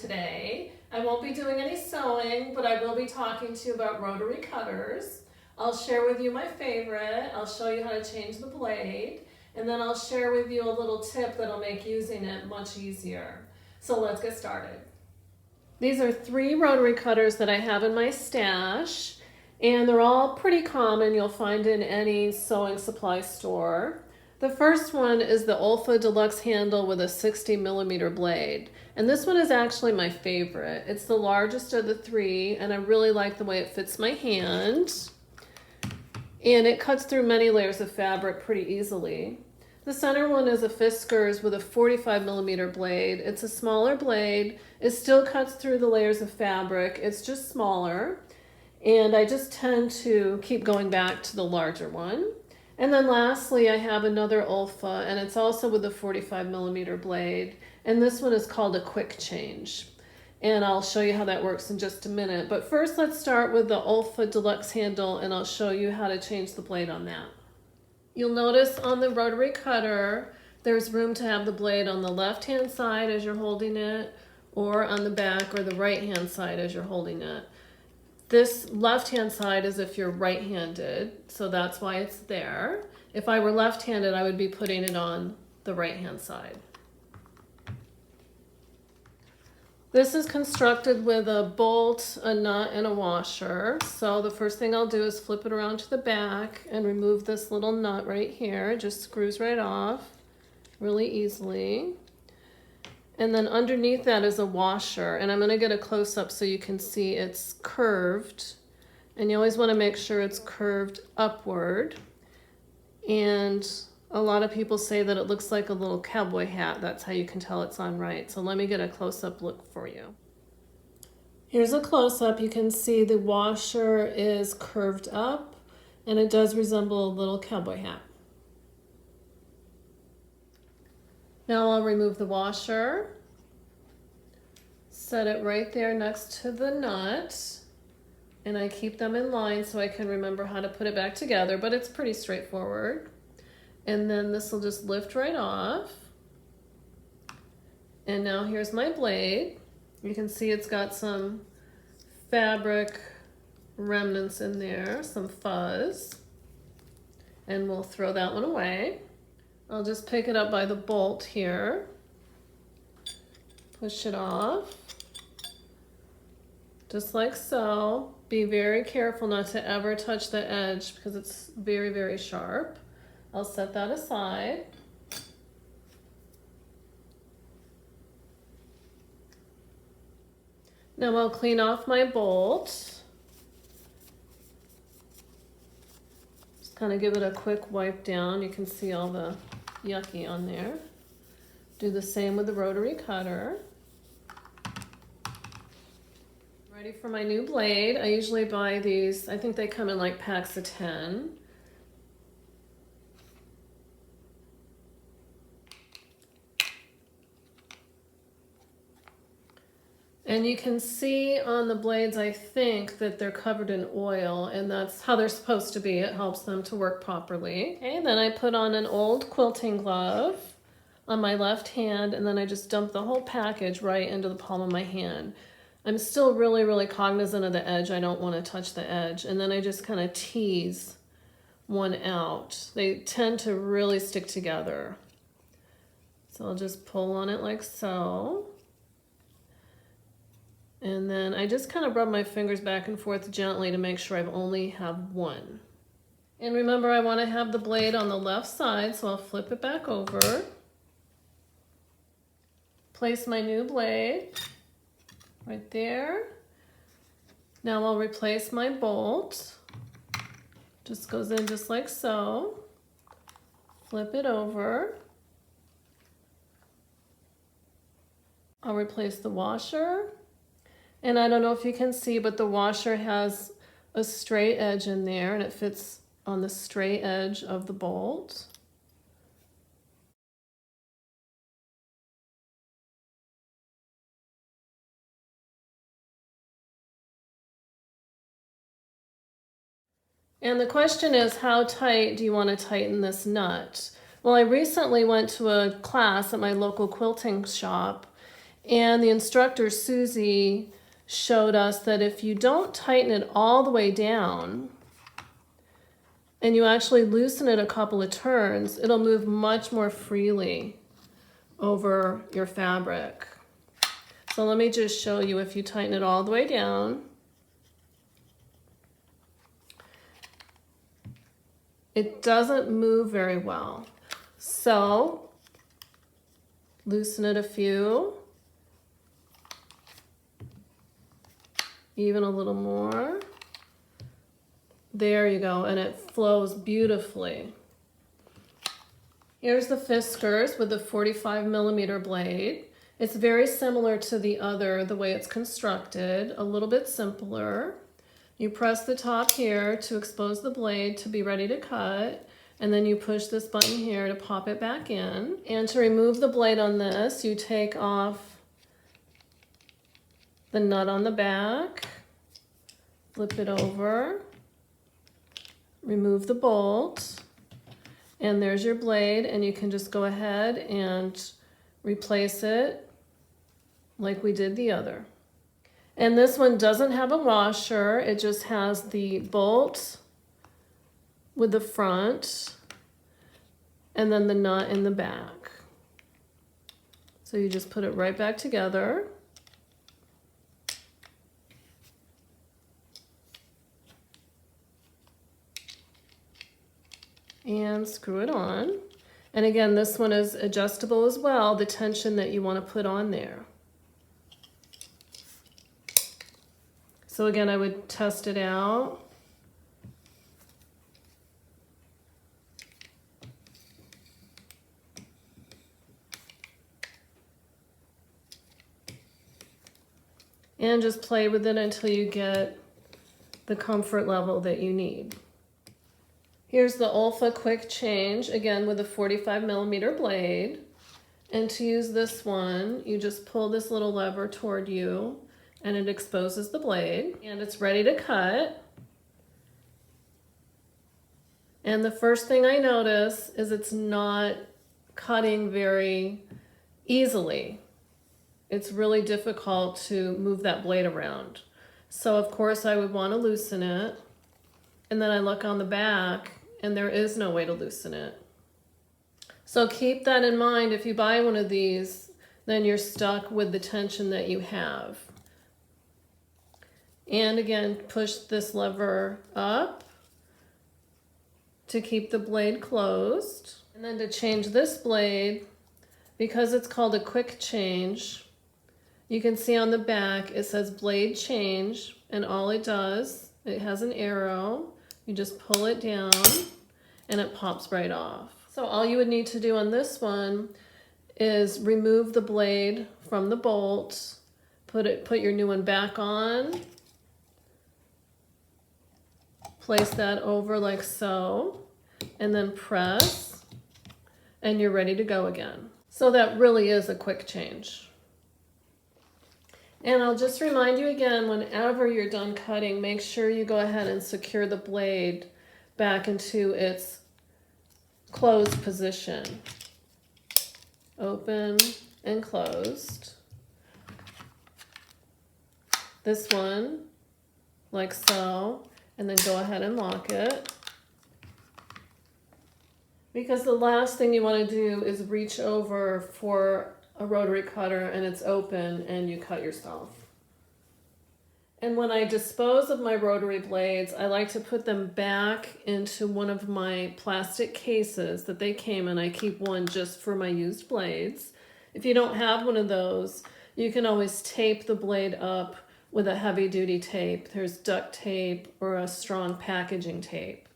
today. I won't be doing any sewing, but I will be talking to you about rotary cutters. I'll share with you my favorite, I'll show you how to change the blade, and then I'll share with you a little tip that'll make using it much easier. So let's get started. These are 3 rotary cutters that I have in my stash, and they're all pretty common. You'll find in any sewing supply store. The first one is the Olfa Deluxe handle with a 60mm blade. And this one is actually my favorite. It's the largest of the 3, and I really like the way it fits my hand. And it cuts through many layers of fabric pretty easily. The center one is a Fiskar's with a 45mm blade. It's a smaller blade. It still cuts through the layers of fabric. It's just smaller. And I just tend to keep going back to the larger one. And then lastly, I have another Olfa, and it's also with a 45mm blade. And this one is called a quick change. And I'll show you how that works in just a minute. But first, let's start with the Olfa Deluxe handle, and I'll show you how to change the blade on that. You'll notice on the rotary cutter, there's room to have the blade on the left-hand side as you're holding it, or on the back or the right-hand side as you're holding it. This left-hand side is if you're right-handed, so that's why it's there. If I were left-handed, I would be putting it on the right-hand side. This is constructed with a bolt, a nut, and a washer. So the first thing I'll do is flip it around to the back and remove this little nut right here. It just screws right off really easily. And then underneath that is a washer, and I'm going to get a close-up so you can see it's curved. And you always want to make sure it's curved upward. And a lot of people say that it looks like a little cowboy hat. That's how you can tell it's on right. So let me get a close-up look for you. Here's a close-up. You can see the washer is curved up, and it does resemble a little cowboy hat. Now I'll remove the washer, set it right there next to the nut, and I keep them in line so I can remember how to put it back together, but it's pretty straightforward. And then this will just lift right off. And now here's my blade. You can see it's got some fabric remnants in there, some fuzz, and we'll throw that one away. I'll just pick it up by the bolt here, push it off, just like so. Be very careful not to ever touch the edge because it's very, very sharp. I'll set that aside. Now I'll clean off my bolt. Just kind of give it a quick wipe down. You can see all the yucky on there. Do the same with the rotary cutter. Ready for my new blade. I usually buy these, I think they come in like packs of 10. And you can see on the blades, I think, that they're covered in oil, and that's how they're supposed to be. It helps them to work properly. Okay, then I put on an old quilting glove on my left hand, and then I just dump the whole package right into the palm of my hand. I'm still really, really cognizant of the edge. I don't want to touch the edge. And then I just kind of tease one out. They tend to really stick together. So I'll just pull on it like so. And then I just kind of rub my fingers back and forth gently to make sure I only have one. And remember, I want to have the blade on the left side, so I'll flip it back over. Place my new blade right there. Now I'll replace my bolt. Just goes in just like so. Flip it over. I'll replace the washer. And I don't know if you can see, but the washer has a straight edge in there, and it fits on the straight edge of the bolt. And the question is, how tight do you want to tighten this nut? Well, I recently went to a class at my local quilting shop, And the instructor, Susie, showed us that if you don't tighten it all the way down and you actually loosen it a couple of turns, it'll move much more freely over your fabric. So let me just show you. If you tighten it all the way down, it doesn't move very well. So loosen it a few, even a little more. There you go, and it flows beautifully. Here's the Fiskars with the 45mm blade. It's very similar to the other, the way it's constructed, a little bit simpler. You press the top here to expose the blade to be ready to cut, and then you push this button here to pop it back in. And to remove the blade on this, you take off the nut on the back, flip it over, remove the bolt, and there's your blade, and you can just go ahead and replace it like we did the other. And this one doesn't have a washer, it just has the bolt with the front and then the nut in the back. So you just put it right back together. And screw it on. And again, this one is adjustable as well, the tension that you want to put on there. So again, I would test it out. And just play with it until you get the comfort level that you need. Here's the Olfa quick change, again with a 45mm blade. And to use this one, you just pull this little lever toward you and it exposes the blade and it's ready to cut. And the first thing I notice is it's not cutting very easily. It's really difficult to move that blade around. So of course I would want to loosen it. And then I look on the back and there is no way to loosen it. So keep that in mind. If you buy one of these, then you're stuck with the tension that you have. And again, push this lever up to keep the blade closed. And then to change this blade, because it's called a quick change, you can see on the back it says blade change, and all it does, it has an arrow. You just pull it down and it pops right off. So all you would need to do on this one is remove the blade from the bolt, put your new one back on, place that over like so, and then press, and you're ready to go again. So that really is a quick change. And I'll just remind you again, whenever you're done cutting, make sure you go ahead and secure the blade back into its closed position. Open and closed. This one, like so, and then go ahead and lock it. Because the last thing you want to do is reach over for a rotary cutter and it's open and you cut yourself. And when I dispose of my rotary blades, I like to put them back into one of my plastic cases that they came in. I keep one just for my used blades. If you don't have one of those, you can always tape the blade up with a heavy-duty tape. There's duct tape or a strong packaging tape,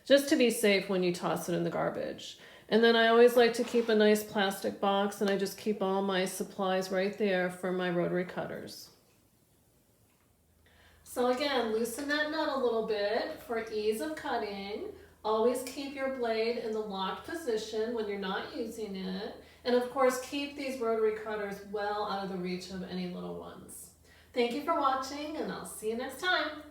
just to be safe when you toss it in the garbage. And then I always like to keep a nice plastic box, and I just keep all my supplies right there for my rotary cutters. So again, loosen that nut a little bit for ease of cutting. Always keep your blade in the locked position when you're not using it. And of course, keep these rotary cutters well out of the reach of any little ones. Thank you for watching, and I'll see you next time.